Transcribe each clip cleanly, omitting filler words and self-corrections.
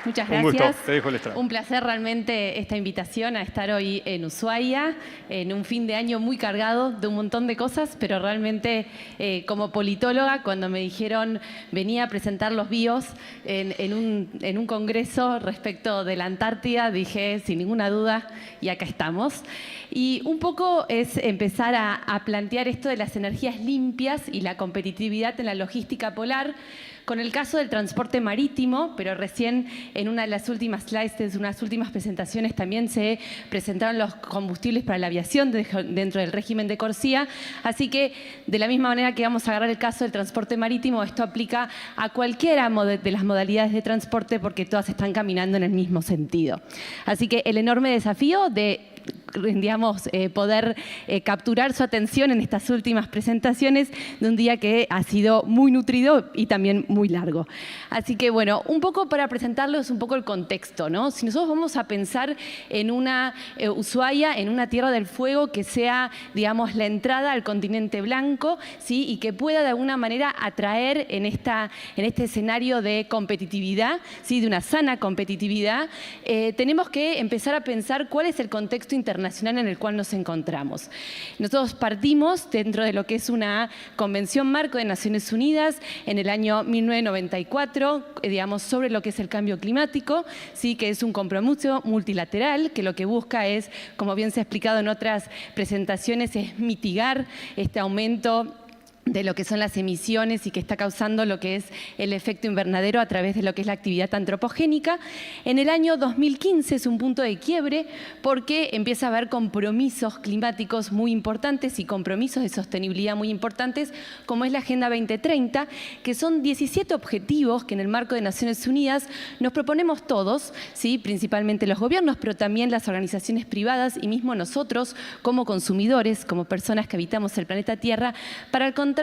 Muchas gracias. Un gusto, te dejo el estrado. Un placer realmente esta invitación a estar hoy en Ushuaia, en un fin de año muy cargado de un montón de cosas, pero realmente como politóloga, cuando me dijeron venía a presentar los BIOS en un congreso respecto de la Antártida, dije sin ninguna duda, y acá estamos. Y un poco es empezar a plantear esto de las energías limpias y la competitividad en la logística polar, con el caso del transporte marítimo, pero recién en una de las últimas slides, unas últimas presentaciones, también se presentaron los combustibles para la aviación dentro del régimen de Corsia. Así que, de la misma manera que vamos a agarrar el caso del transporte marítimo, esto aplica a cualquiera de las modalidades de transporte porque todas están caminando en el mismo sentido. Así que el enorme desafío de poder capturar su atención en estas últimas presentaciones de un día que ha sido muy nutrido y también muy largo. Así que, bueno, un poco para presentarles un poco el contexto, ¿no? Si nosotros vamos a pensar en una Ushuaia, en una Tierra del Fuego que sea, digamos, la entrada al continente blanco, ¿sí? Y que pueda de alguna manera atraer en este escenario de competitividad, ¿sí? De una sana competitividad, tenemos que empezar a pensar cuál es el contexto internacional en el cual nos encontramos. Nosotros partimos dentro de lo que es una Convención Marco de Naciones Unidas en el año 1994, digamos, sobre lo que es el cambio climático, ¿sí? Que es un compromiso multilateral que lo que busca es, como bien se ha explicado en otras presentaciones, es mitigar este aumento de lo que son las emisiones y que está causando lo que es el efecto invernadero a través de lo que es la actividad antropogénica. En el año 2015 es un punto de quiebre porque empieza a haber compromisos climáticos muy importantes y compromisos de sostenibilidad muy importantes, como es la Agenda 2030, que son 17 objetivos que en el marco de Naciones Unidas nos proponemos todos, ¿sí? Principalmente los gobiernos, pero también las organizaciones privadas y mismo nosotros como consumidores, como personas que habitamos el planeta Tierra, para encontrar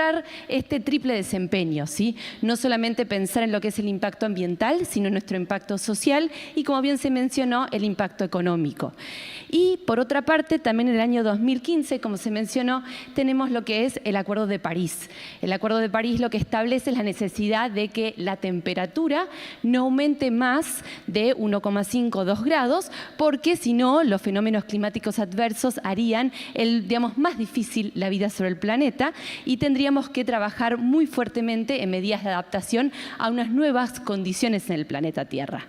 este triple desempeño, ¿sí? No solamente pensar en lo que es el impacto ambiental, sino en nuestro impacto social y, como bien se mencionó, el impacto económico. Y, por otra parte, también en el año 2015, como se mencionó, tenemos lo que es el Acuerdo de París. El Acuerdo de París lo que establece es la necesidad de que la temperatura no aumente más de 1,5 o 2 grados, porque si no, los fenómenos climáticos adversos harían digamos, más difícil la vida sobre el planeta y tendríamos que trabajar muy fuertemente en medidas de adaptación a unas nuevas condiciones en el planeta Tierra.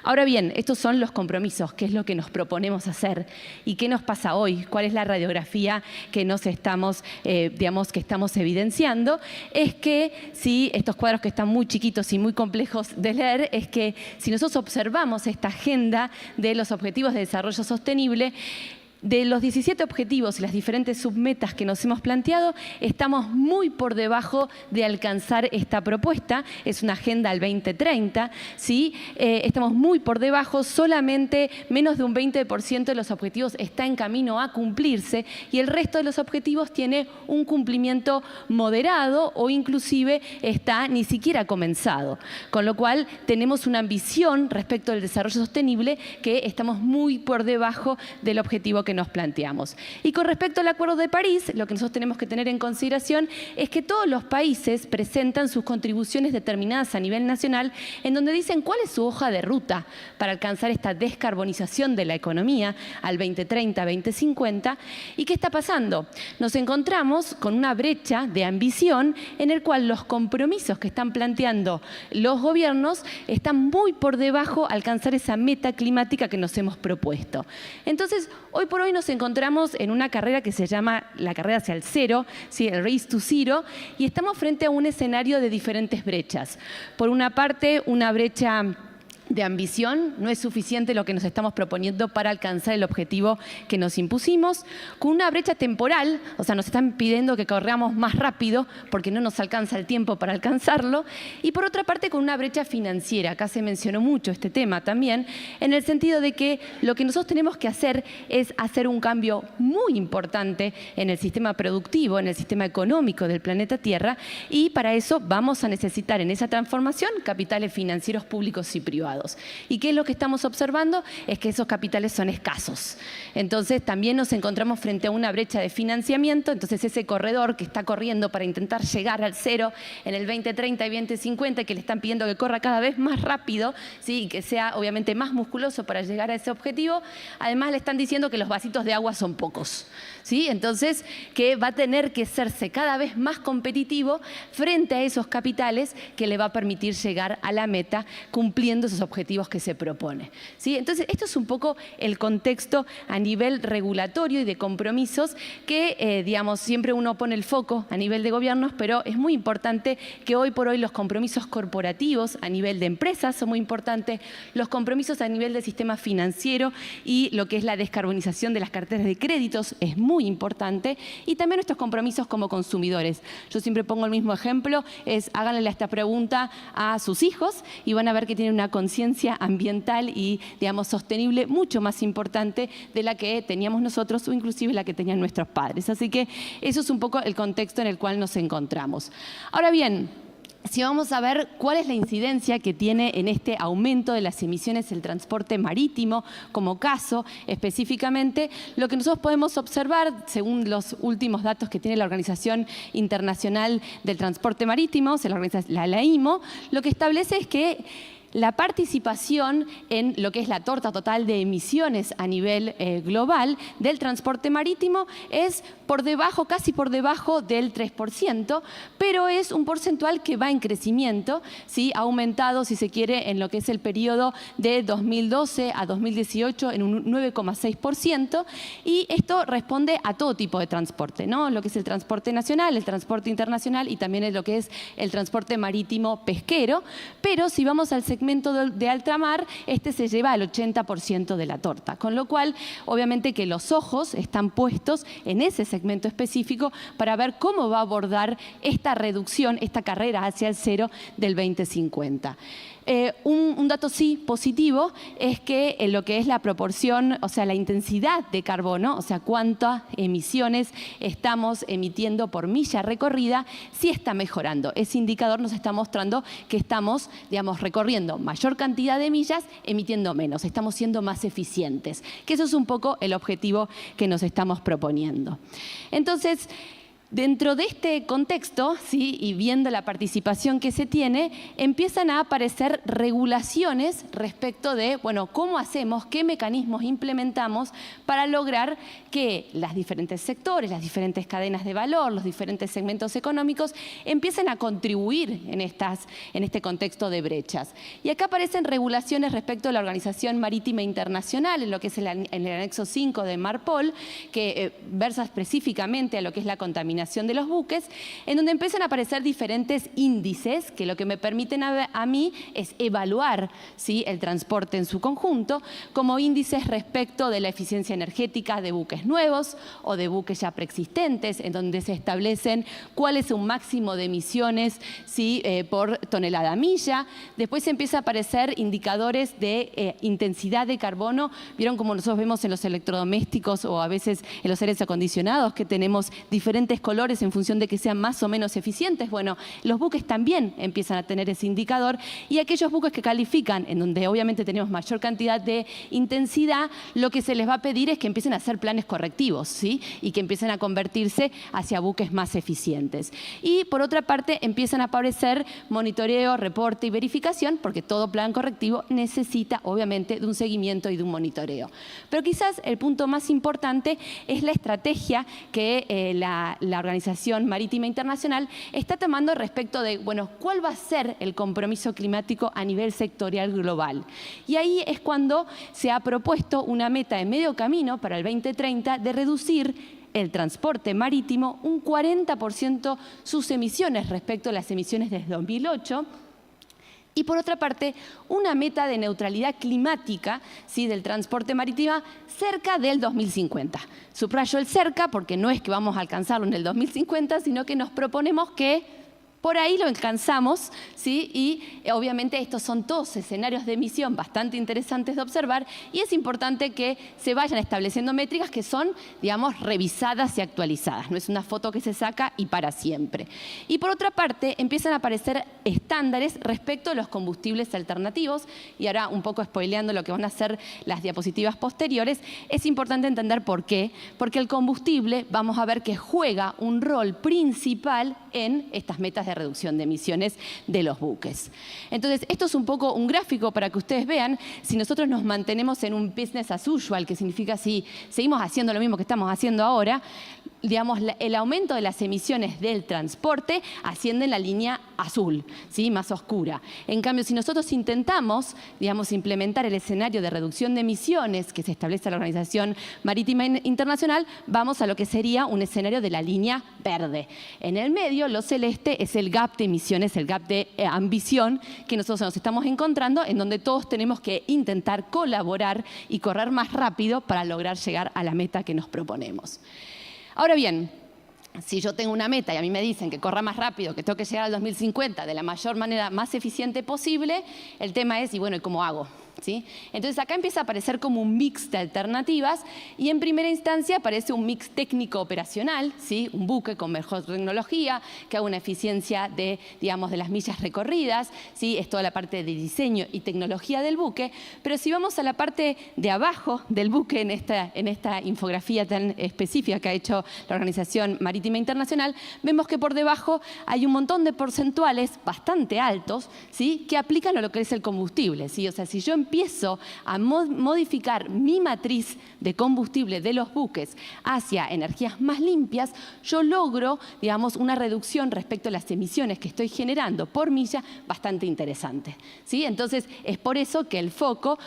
Ahora bien, estos son los compromisos, qué es lo que nos proponemos hacer y qué nos pasa hoy, cuál es la radiografía que estamos evidenciando. Es que, si estos cuadros que están muy chiquitos y muy complejos de leer, es que si nosotros observamos esta agenda de los Objetivos de Desarrollo Sostenible, de los 17 objetivos y las diferentes submetas que nos hemos planteado, estamos muy por debajo de alcanzar esta propuesta. Es una agenda al 2030, ¿sí? Estamos muy por debajo, solamente menos de un 20% de los objetivos está en camino a cumplirse y el resto de los objetivos tiene un cumplimiento moderado o inclusive está ni siquiera comenzado. Con lo cual tenemos una ambición respecto al desarrollo sostenible que estamos muy por debajo del objetivo que nos planteamos. Y con respecto al Acuerdo de París, lo que nosotros tenemos que tener en consideración es que todos los países presentan sus contribuciones determinadas a nivel nacional en donde dicen cuál es su hoja de ruta para alcanzar esta descarbonización de la economía al 2030, 2050. ¿Y qué está pasando? Nos encontramos con una brecha de ambición en el cual los compromisos que están planteando los gobiernos están muy por debajo de alcanzar esa meta climática que nos hemos propuesto. Entonces, hoy por hoy nos encontramos en una carrera que se llama la carrera hacia el cero, ¿sí? El Race to Zero, y estamos frente a un escenario de diferentes brechas. Por una parte, una brecha de ambición, no es suficiente lo que nos estamos proponiendo para alcanzar el objetivo que nos impusimos, con una brecha temporal, o sea, nos están pidiendo que corramos más rápido porque no nos alcanza el tiempo para alcanzarlo, y por otra parte con una brecha financiera. Acá se mencionó mucho este tema también, en el sentido de que lo que nosotros tenemos que hacer es hacer un cambio muy importante en el sistema productivo, en el sistema económico del planeta Tierra, y para eso vamos a necesitar en esa transformación capitales financieros públicos y privados. privados. ¿Y qué es lo que estamos observando? Es que esos capitales son escasos. Entonces también nos encontramos frente a una brecha de financiamiento. Entonces ese corredor que está corriendo para intentar llegar al cero en el 2030 y 2050, que le están pidiendo que corra cada vez más rápido, ¿sí? Y que sea obviamente más musculoso para llegar a ese objetivo, además le están diciendo que los vasitos de agua son pocos, ¿sí? Entonces que va a tener que hacerse cada vez más competitivo frente a esos capitales que le va a permitir llegar a la meta cumpliendo esos objetivos que se propone, ¿sí? Entonces esto es un poco el contexto a nivel regulatorio y de compromisos que, digamos, siempre uno pone el foco a nivel de gobiernos, pero es muy importante que hoy por hoy los compromisos corporativos a nivel de empresas son muy importantes, los compromisos a nivel del sistema financiero y lo que es la descarbonización de las carteras de créditos es muy importante, y también nuestros compromisos como consumidores. Yo siempre pongo el mismo ejemplo, es háganle esta pregunta a sus hijos y van a ver que tienen una conciencia ambiental y, digamos, sostenible mucho más importante de la que teníamos nosotros o inclusive la que tenían nuestros padres. Así que eso es un poco el contexto en el cual nos encontramos. Ahora bien, si vamos a ver cuál es la incidencia que tiene en este aumento de las emisiones el transporte marítimo como caso específicamente, lo que nosotros podemos observar, según los últimos datos que tiene la Organización Internacional del Transporte Marítimo, la IMO, lo que establece es que la participación en lo que es la torta total de emisiones a nivel global del transporte marítimo es por debajo, casi por debajo del 3%, pero es un porcentual que va en crecimiento, ¿sí? Ha aumentado, si se quiere, en lo que es el periodo de 2012 a 2018 en un 9,6%, y esto responde a todo tipo de transporte, ¿no? Lo que es el transporte nacional, el transporte internacional y también en lo que es el transporte marítimo pesquero, pero si vamos al segmento de altamar, este se lleva al 80% de la torta, con lo cual obviamente que los ojos están puestos en ese segmento específico para ver cómo va a abordar esta reducción, esta carrera hacia el cero del 2050. Un dato sí positivo es que en lo que es la proporción, o sea, la intensidad de carbono, o sea, cuántas emisiones estamos emitiendo por milla recorrida, sí está mejorando. Ese indicador nos está mostrando que estamos, digamos, recorriendo mayor cantidad de millas, emitiendo menos, estamos siendo más eficientes, que eso es un poco el objetivo que nos estamos proponiendo. Entonces, dentro de este contexto, ¿sí? Y viendo la participación que se tiene, empiezan a aparecer regulaciones respecto de, bueno, cómo hacemos, qué mecanismos implementamos para lograr que los diferentes sectores, las diferentes cadenas de valor, los diferentes segmentos económicos empiecen a contribuir en este contexto de brechas. Y acá aparecen regulaciones respecto a la Organización Marítima Internacional, en lo que es en el anexo 5 de Marpol, que versa específicamente a lo que es la contaminación de los buques, en donde empiezan a aparecer diferentes índices que lo que me permiten a mí es evaluar, ¿sí? El transporte en su conjunto, como índices respecto de la eficiencia energética de buques nuevos o de buques ya preexistentes, en donde se establecen cuál es un máximo de emisiones, ¿sí? Por tonelada milla. Después empieza a aparecer indicadores de intensidad de carbono. Vieron como nosotros vemos en los electrodomésticos o a veces en los aires acondicionados que tenemos diferentes colores en función de que sean más o menos eficientes. Bueno, los buques también empiezan a tener ese indicador, y aquellos buques que califican, en donde obviamente tenemos mayor cantidad de intensidad, lo que se les va a pedir es que empiecen a hacer planes correctivos, ¿sí? Y que empiecen a convertirse hacia buques más eficientes. Y por otra parte empiezan a aparecer monitoreo, reporte y verificación, porque todo plan correctivo necesita obviamente de un seguimiento y de un monitoreo. Pero quizás el punto más importante es la estrategia que la Organización Marítima Internacional está tomando respecto de, bueno, ¿cuál va a ser el compromiso climático a nivel sectorial global? Y ahí es cuando se ha propuesto una meta de medio camino para el 2030 de reducir el transporte marítimo un 40% sus emisiones respecto a las emisiones desde 2008. Y por otra parte, una meta de neutralidad climática, ¿sí? Del transporte marítimo cerca del 2050. Subrayo el cerca porque no es que vamos a alcanzarlo en el 2050, sino que nos proponemos que Por ahí lo alcanzamos, ¿sí? Y obviamente estos son todos escenarios de emisión bastante interesantes de observar y es importante que se vayan estableciendo métricas que son, digamos, revisadas y actualizadas. No es una foto que se saca y para siempre. Y por otra parte, empiezan a aparecer estándares respecto a los combustibles alternativos y ahora un poco spoileando lo que van a ser las diapositivas posteriores, es importante entender por qué. Porque el combustible, vamos a ver que juega un rol principal en estas metas de reducción de emisiones de los buques. Entonces, esto es un poco un gráfico para que ustedes vean si nosotros nos mantenemos en un business as usual, que significa si seguimos haciendo lo mismo que estamos haciendo ahora, digamos, el aumento de las emisiones del transporte asciende en la línea azul, ¿sí? Más oscura. En cambio, si nosotros intentamos, digamos, implementar el escenario de reducción de emisiones que se establece en la Organización Marítima Internacional, vamos a lo que sería un escenario de la línea verde. En el medio, lo celeste es el gap de emisiones, el gap de ambición que nosotros nos estamos encontrando, en donde todos tenemos que intentar colaborar y correr más rápido para lograr llegar a la meta que nos proponemos. Ahora bien, si yo tengo una meta y a mí me dicen que corra más rápido, que tengo que llegar al 2050 de la mayor manera más eficiente posible, el tema es, y bueno, ¿y cómo hago? ¿Sí? Entonces acá empieza a aparecer como un mix de alternativas y en primera instancia aparece un mix técnico-operacional, ¿sí? Un buque con mejor tecnología, que haga una eficiencia de, digamos, de las millas recorridas, ¿sí? Es toda la parte de diseño y tecnología del buque, pero si vamos a la parte de abajo del buque en esta infografía tan específica que ha hecho la Organización Marítima Internacional, vemos que por debajo hay un montón de porcentuales bastante altos, ¿sí? Que aplican a lo que es el combustible, ¿sí? O sea, si yo empiezo a modificar mi matriz de combustible de los buques hacia energías más limpias, yo logro, digamos, una reducción respecto a las emisiones que estoy generando por milla bastante interesante, ¿sí? Entonces, es por eso que el foco,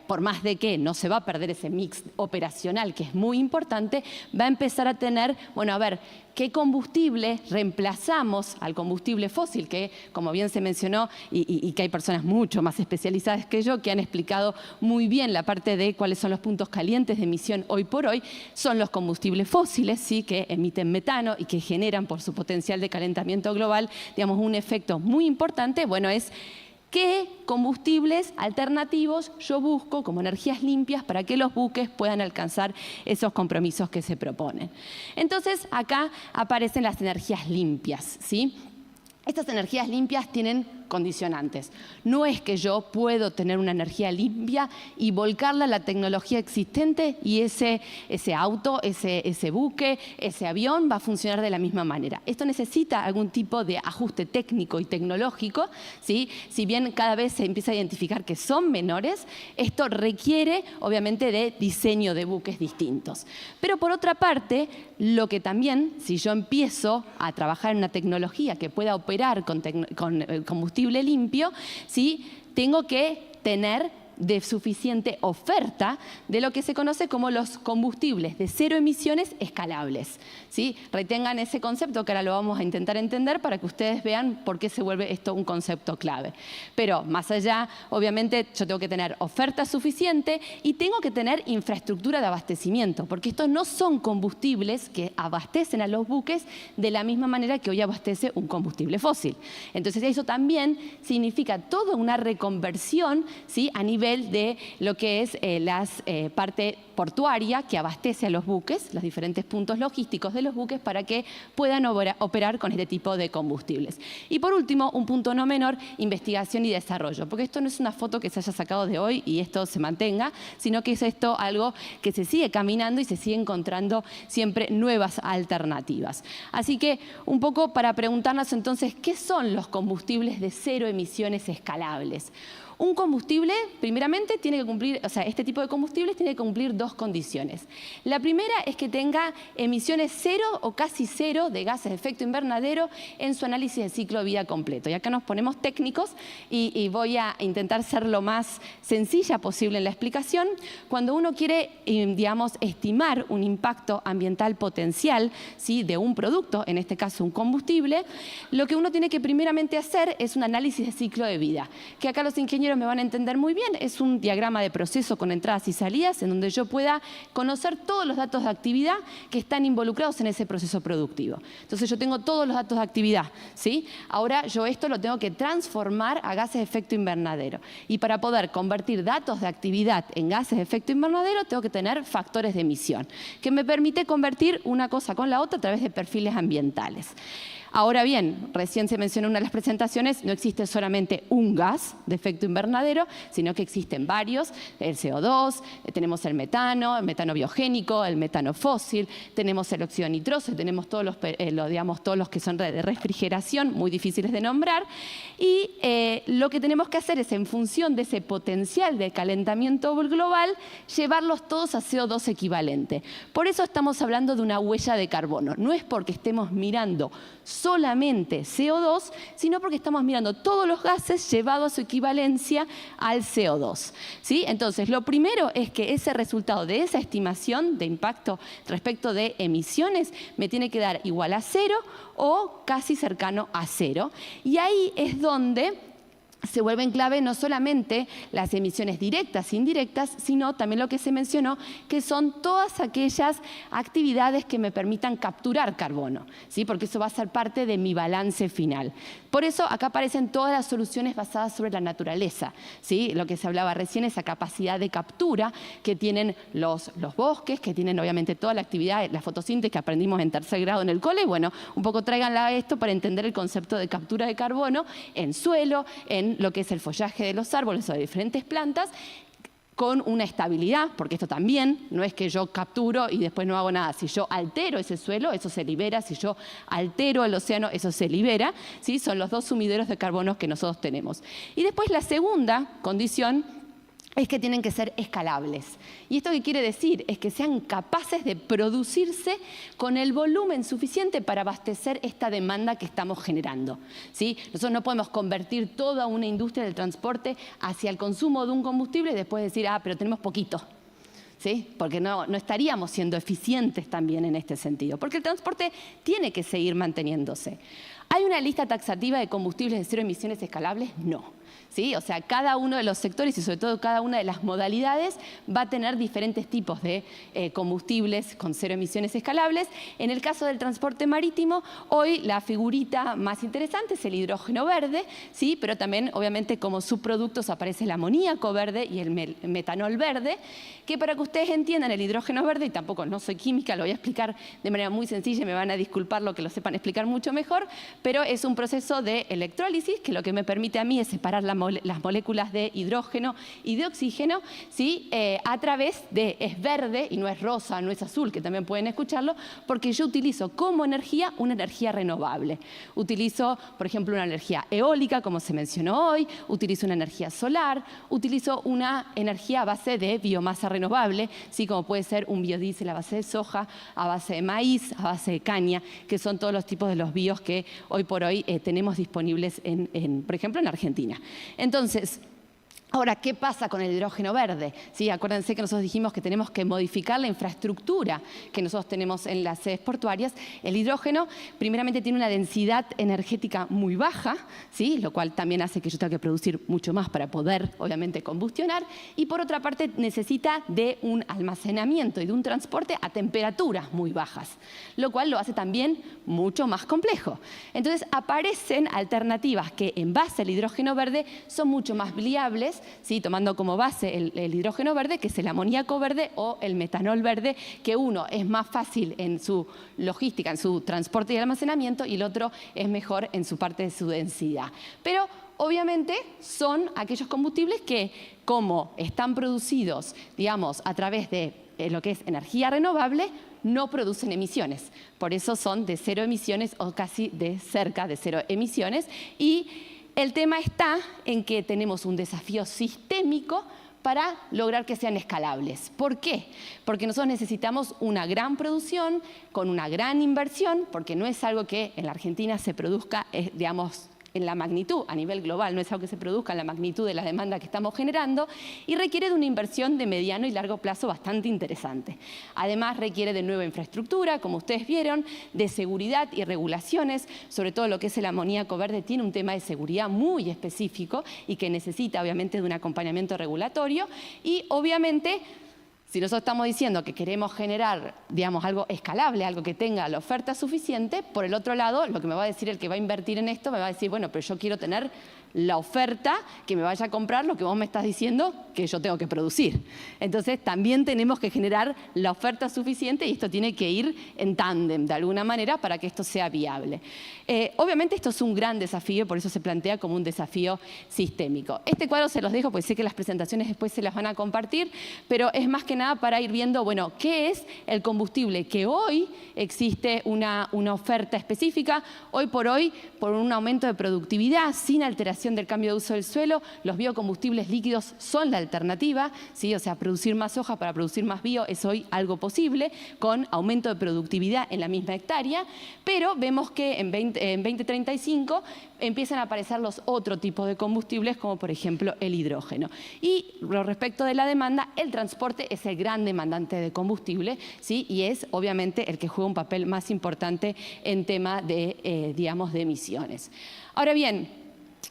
por más de que no se va a perder ese mix operacional, que es muy importante, va a empezar a tener, bueno, a ver, ¿qué combustible reemplazamos al combustible fósil? Que, como bien se mencionó, y que hay personas mucho más especializadas que yo que han explicado muy bien la parte de cuáles son los puntos calientes de emisión hoy por hoy, son los combustibles fósiles, ¿sí? Que emiten metano y que generan por su potencial de calentamiento global, digamos, un efecto muy importante. Bueno, es ¿qué combustibles alternativos yo busco como energías limpias para que los buques puedan alcanzar esos compromisos que se proponen? Entonces, acá aparecen las energías limpias, ¿sí? Estas energías limpias tienen condicionantes. No es que yo puedo tener una energía limpia y volcarla a la tecnología existente y ese auto, ese buque, ese avión va a funcionar de la misma manera. Esto necesita algún tipo de ajuste técnico y tecnológico, ¿sí? Si bien cada vez se empieza a identificar que son menores, esto requiere obviamente de diseño de buques distintos. Pero por otra parte, lo que también, si yo empiezo a trabajar en una tecnología que pueda operar con combustible limpio, ¿sí? Tengo que tener de suficiente oferta de lo que se conoce como los combustibles de cero emisiones escalables, ¿sí? Retengan ese concepto que ahora lo vamos a intentar entender para que ustedes vean por qué se vuelve esto un concepto clave. Pero más allá, obviamente, yo tengo que tener oferta suficiente y tengo que tener infraestructura de abastecimiento, porque estos no son combustibles que abastecen a los buques de la misma manera que hoy abastece un combustible fósil. Entonces, eso también significa toda una reconversión, ¿sí? A nivel de lo que es la parte portuaria que abastece a los buques, los diferentes puntos logísticos de los buques para que puedan operar con este tipo de combustibles. Y por último, un punto no menor, investigación y desarrollo, porque esto no es una foto que se haya sacado de hoy y esto se mantenga, sino que es esto algo que se sigue caminando y se sigue encontrando siempre nuevas alternativas. Así que un poco para preguntarnos entonces, ¿qué son los combustibles de cero emisiones escalables? Un combustible, primeramente, tiene que cumplir, o sea, este tipo de combustibles tiene que cumplir dos condiciones. La primera es que tenga emisiones cero o casi cero de gases de efecto invernadero en su análisis de ciclo de vida completo. Y acá nos ponemos técnicos y voy a intentar ser lo más sencilla posible en la explicación. Cuando uno quiere, digamos, estimar un impacto ambiental potencial, ¿sí? De un producto, en este caso un combustible, lo que uno tiene que primeramente hacer es un análisis de ciclo de vida, que acá los ingenieros ingenieros me van a entender muy bien, es un diagrama de proceso con entradas y salidas en donde yo pueda conocer todos los datos de actividad que están involucrados en ese proceso productivo. Entonces yo tengo todos los datos de actividad, ¿sí? Ahora yo esto lo tengo que transformar a gases de efecto invernadero. Y para poder convertir datos de actividad en gases de efecto invernadero tengo que tener factores de emisión, que me permite convertir una cosa con la otra a través de perfiles ambientales. Ahora bien, recién se mencionó en una de las presentaciones, no existe solamente un gas de efecto invernadero, sino que existen varios, el CO2, tenemos el metano biogénico, el metano fósil, tenemos el óxido nitroso, tenemos todos los que son de refrigeración, muy difíciles de nombrar, y lo que tenemos que hacer es, en función de ese potencial de calentamiento global, llevarlos todos a CO2 equivalente. Por eso estamos hablando de una huella de carbono. No es porque estemos mirando solamente CO2, sino porque estamos mirando todos los gases llevados a su equivalencia al CO2. ¿Sí? Entonces, lo primero es que ese resultado de esa estimación de impacto respecto de emisiones me tiene que dar igual a 0 o casi cercano a 0. Y ahí es donde se vuelven clave no solamente las emisiones directas e indirectas, sino también lo que se mencionó, que son todas aquellas actividades que me permitan capturar carbono, ¿sí? Porque eso va a ser parte de mi balance final. Por eso acá aparecen todas las soluciones basadas sobre la naturaleza, ¿sí? Lo que se hablaba recién, esa capacidad de captura que tienen los bosques, que tienen obviamente toda la actividad, la fotosíntesis que aprendimos en tercer grado en el cole. Bueno, un poco tráiganla a esto para entender el concepto de captura de carbono en suelo, en lo que es el follaje de los árboles o de diferentes plantas, con una estabilidad, porque esto también no es que yo capturo y después no hago nada. Si yo altero ese suelo, eso se libera. Si yo altero el océano, eso se libera, ¿sí? Son los dos sumideros de carbono que nosotros tenemos. Y después la segunda condición es que tienen que ser escalables. ¿Y esto qué quiere decir? Es que sean capaces de producirse con el volumen suficiente para abastecer esta demanda que estamos generando, ¿sí? Nosotros no podemos convertir toda una industria del transporte hacia el consumo de un combustible y después decir, pero tenemos poquito, ¿sí? Porque no estaríamos siendo eficientes también en este sentido, porque el transporte tiene que seguir manteniéndose. ¿Hay una lista taxativa de combustibles de cero emisiones escalables? No. ¿Sí? O sea, cada uno de los sectores y sobre todo cada una de las modalidades va a tener diferentes tipos de combustibles con cero emisiones escalables. En el caso del transporte marítimo, hoy la figurita más interesante es el hidrógeno verde, ¿sí? Pero también obviamente como subproductos aparece el amoníaco verde y el metanol verde, que para que ustedes entiendan el hidrógeno verde, y tampoco no soy química, lo voy a explicar de manera muy sencilla y me van a disculpar lo que lo sepan explicar mucho mejor, pero es un proceso de electrólisis que lo que me permite a mí es separar las moléculas de hidrógeno y de oxígeno, ¿sí? A través de, es verde y no es rosa, no es azul, que también pueden escucharlo, porque yo utilizo como energía una energía renovable. Utilizo, por ejemplo, una energía eólica, como se mencionó hoy, utilizo una energía solar, utilizo una energía a base de biomasa renovable, ¿sí? Como puede ser un biodiesel a base de soja, a base de maíz, a base de caña, que son todos los tipos de los bios que hoy por hoy tenemos disponibles, por ejemplo, en Argentina. Entonces, ahora, ¿qué pasa con el hidrógeno verde? ¿Sí? Acuérdense que nosotros dijimos que tenemos que modificar la infraestructura que nosotros tenemos en las sedes portuarias. El hidrógeno, primeramente, tiene una densidad energética muy baja, ¿sí? Lo cual también hace que yo tenga que producir mucho más para poder, obviamente, combustionar. Y por otra parte, necesita de un almacenamiento y de un transporte a temperaturas muy bajas, lo cual lo hace también mucho más complejo. Entonces, aparecen alternativas que, en base al hidrógeno verde, son mucho más viables, ¿sí? Tomando como base el hidrógeno verde, que es el amoníaco verde o el metanol verde, que uno es más fácil en su logística, en su transporte y almacenamiento, y el otro es mejor en su parte de su densidad. Pero obviamente son aquellos combustibles que, como están producidos, digamos, a través de lo que es energía renovable, no producen emisiones. Por eso son de cero emisiones o casi de cerca de cero emisiones. Y el tema está en que tenemos un desafío sistémico para lograr que sean escalables. ¿Por qué? Porque nosotros necesitamos una gran producción con una gran inversión, porque no es algo que en la Argentina se produzca, digamos, en la magnitud, a nivel global, no es algo que se produzca en la magnitud de la demanda que estamos generando, y requiere de una inversión de mediano y largo plazo bastante interesante. Además, requiere de nueva infraestructura, como ustedes vieron, de seguridad y regulaciones, sobre todo lo que es el amoníaco verde tiene un tema de seguridad muy específico y que necesita, obviamente, de un acompañamiento regulatorio, y obviamente, si nosotros estamos diciendo que queremos generar, digamos, algo escalable, algo que tenga la oferta suficiente, por el otro lado, lo que me va a decir el que va a invertir en esto, me va a decir, bueno, pero yo quiero tener la oferta que me vaya a comprar lo que vos me estás diciendo que yo tengo que producir. Entonces, también tenemos que generar la oferta suficiente y esto tiene que ir en tándem, de alguna manera, para que esto sea viable. Obviamente, esto es un gran desafío, por eso se plantea como un desafío sistémico. Este cuadro se los dejo, porque sé que las presentaciones después se las van a compartir, pero es más que nada para ir viendo, bueno, qué es el combustible, que hoy existe una oferta específica, hoy, por un aumento de productividad, sin alteración del cambio de uso del suelo, los biocombustibles líquidos son la alternativa, ¿sí? O sea, producir más hoja para producir más bio es hoy algo posible, con aumento de productividad en la misma hectárea, pero vemos que en 2035 empiezan a aparecer los otros tipos de combustibles, como por ejemplo el hidrógeno. Y respecto de la demanda, el transporte es el gran demandante de combustible, ¿sí? Y es obviamente el que juega un papel más importante en tema de, digamos, de emisiones. Ahora bien,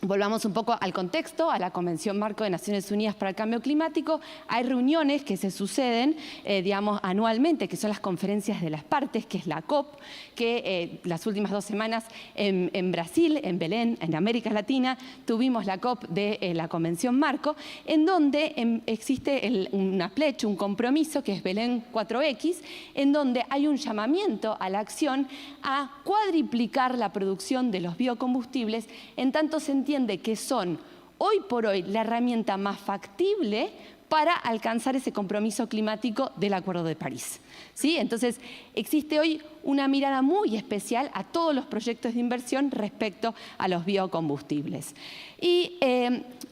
volvamos un poco al contexto, a la Convención Marco de Naciones Unidas para el Cambio Climático. Hay reuniones que se suceden, digamos, anualmente, que son las conferencias de las partes, que es la COP, que las últimas 2 semanas en Brasil, en Belén, en América Latina, tuvimos la COP de la Convención Marco, en donde existe una pledge, un compromiso, que es Belén 4X, en donde hay un llamamiento a la acción a cuadriplicar la producción de los biocombustibles, en tanto se entiende que son hoy por hoy la herramienta más factible para alcanzar ese compromiso climático del Acuerdo de París, ¿sí? Entonces, existe hoy una mirada muy especial a todos los proyectos de inversión respecto a los biocombustibles. Y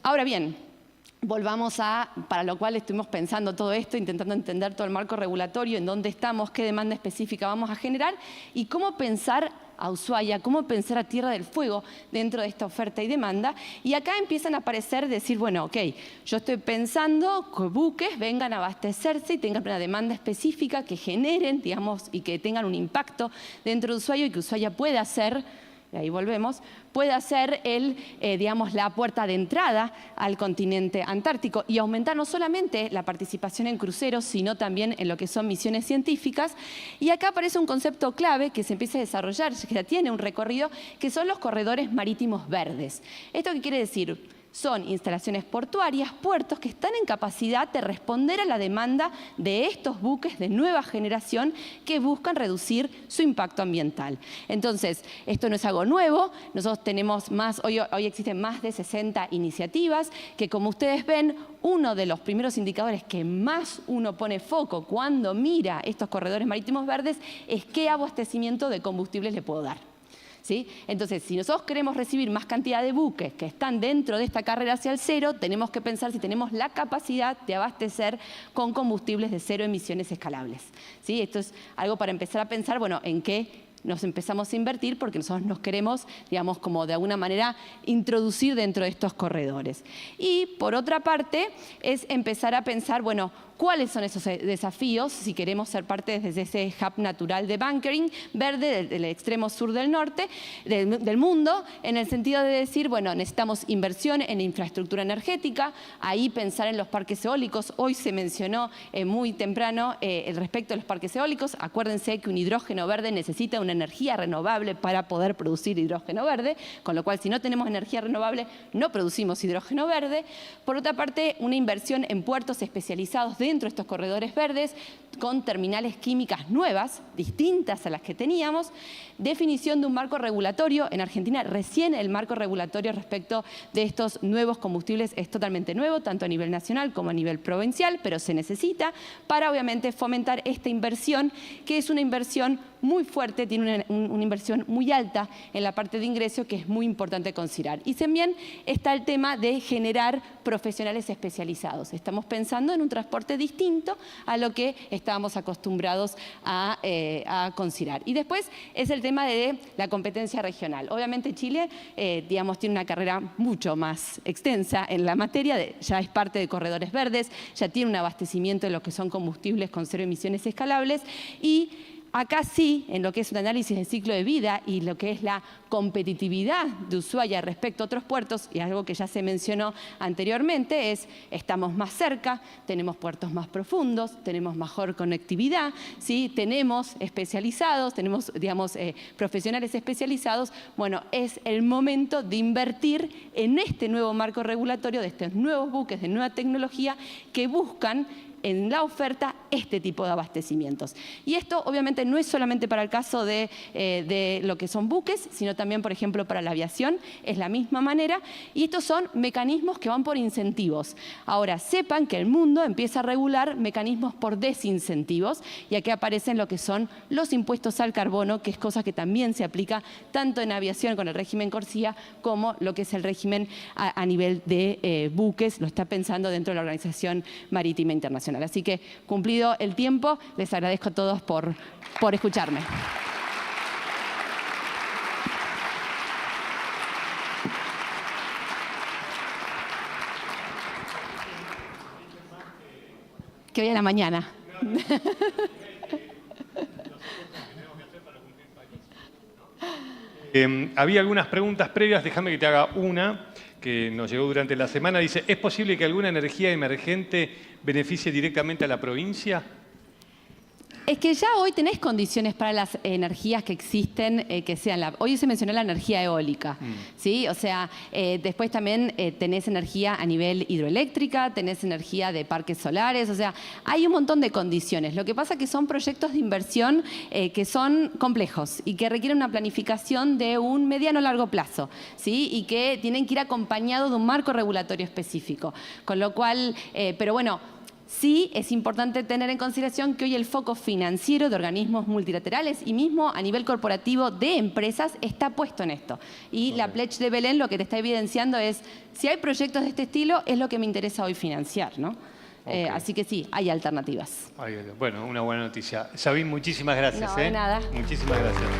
ahora bien, volvamos para lo cual estuvimos pensando todo esto, intentando entender todo el marco regulatorio, en dónde estamos, qué demanda específica vamos a generar y cómo pensar a Ushuaia, cómo pensar a Tierra del Fuego dentro de esta oferta y demanda. Y acá empiezan a aparecer, decir, bueno, ok, yo estoy pensando que buques vengan a abastecerse y tengan una demanda específica que generen, digamos, y que tengan un impacto dentro de Ushuaia y que Ushuaia pueda ser, y ahí volvemos, pueda ser digamos, la puerta de entrada al continente antártico y aumentar no solamente la participación en cruceros, sino también en lo que son misiones científicas. Y acá aparece un concepto clave que se empieza a desarrollar, que ya tiene un recorrido, que son los corredores marítimos verdes. ¿Esto qué quiere decir? Son instalaciones portuarias, puertos que están en capacidad de responder a la demanda de estos buques de nueva generación que buscan reducir su impacto ambiental. Entonces, esto no es algo nuevo, nosotros tenemos hoy existen más de 60 iniciativas que, como ustedes ven, uno de los primeros indicadores que más uno pone foco cuando mira estos corredores marítimos verdes es qué abastecimiento de combustibles le puedo dar. ¿Sí? Entonces, si nosotros queremos recibir más cantidad de buques que están dentro de esta carrera hacia el cero, tenemos que pensar si tenemos la capacidad de abastecer con combustibles de cero emisiones escalables, ¿sí? Esto es algo para empezar a pensar, bueno, en qué nos empezamos a invertir porque nosotros nos queremos, digamos, como de alguna manera introducir dentro de estos corredores. Y por otra parte, es empezar a pensar, bueno, ¿cuáles son esos desafíos si queremos ser parte desde ese hub natural de bunkering verde del extremo sur del norte, del mundo, en el sentido de decir, bueno, necesitamos inversión en infraestructura energética, ahí pensar en los parques eólicos. Hoy se mencionó muy temprano el respecto de los parques eólicos. Acuérdense que un hidrógeno verde necesita una energía renovable para poder producir hidrógeno verde, con lo cual si no tenemos energía renovable no producimos hidrógeno verde. Por otra parte, una inversión en puertos especializados dentro de estos corredores verdes, con terminales químicas nuevas, distintas a las que teníamos, definición de un marco regulatorio. En Argentina recién el marco regulatorio respecto de estos nuevos combustibles es totalmente nuevo, tanto a nivel nacional como a nivel provincial, pero se necesita para obviamente fomentar esta inversión, que es una inversión muy fuerte, tiene una inversión muy alta en la parte de ingreso que es muy importante considerar. Y también está el tema de generar profesionales especializados. Estamos pensando en un transporte distinto a lo que estábamos acostumbrados a considerar. Y después es el tema de la competencia regional. Obviamente Chile, digamos, tiene una carrera mucho más extensa en la materia, ya es parte de corredores verdes, ya tiene un abastecimiento de lo que son combustibles con cero emisiones escalables y acá sí, en lo que es un análisis de ciclo de vida y lo que es la competitividad de Ushuaia respecto a otros puertos, y algo que ya se mencionó anteriormente, es estamos más cerca, tenemos puertos más profundos, tenemos mejor conectividad, ¿sí? Tenemos especializados, tenemos, digamos, profesionales especializados. Bueno, es el momento de invertir en este nuevo marco regulatorio, de estos nuevos buques de nueva tecnología que buscan en la oferta este tipo de abastecimientos. Y esto obviamente no es solamente para el caso de lo que son buques, sino también, por ejemplo, para la aviación, es la misma manera. Y estos son mecanismos que van por incentivos. Ahora, sepan que el mundo empieza a regular mecanismos por desincentivos, y aquí aparecen lo que son los impuestos al carbono, que es cosa que también se aplica tanto en aviación con el régimen CORSIA, como lo que es el régimen a nivel de buques, lo está pensando dentro de la Organización Marítima Internacional. Así que, cumplido el tiempo, les agradezco a todos por escucharme. Que hoy a la mañana. Había algunas preguntas previas, déjame que te haga una que nos llegó durante la semana. Dice, ¿es posible que alguna energía emergente beneficie directamente a la provincia? Es que ya hoy tenés condiciones para las energías que existen, que sean hoy se mencionó la energía eólica, ¿sí? O sea, después también tenés energía a nivel hidroeléctrica, tenés energía de parques solares, o sea, hay un montón de condiciones. Lo que pasa es que son proyectos de inversión que son complejos y que requieren una planificación de un mediano o largo plazo, ¿sí? Y que tienen que ir acompañados de un marco regulatorio específico. Con lo cual, pero bueno, sí es importante tener en consideración que hoy el foco financiero de organismos multilaterales y mismo a nivel corporativo de empresas está puesto en esto. Y la Pledge de Belén lo que te está evidenciando es, si hay proyectos de este estilo, es lo que me interesa hoy financiar, ¿no? Así que sí, hay alternativas. Bueno, una buena noticia. Sabine, muchísimas gracias. No, de nada. Muchísimas gracias.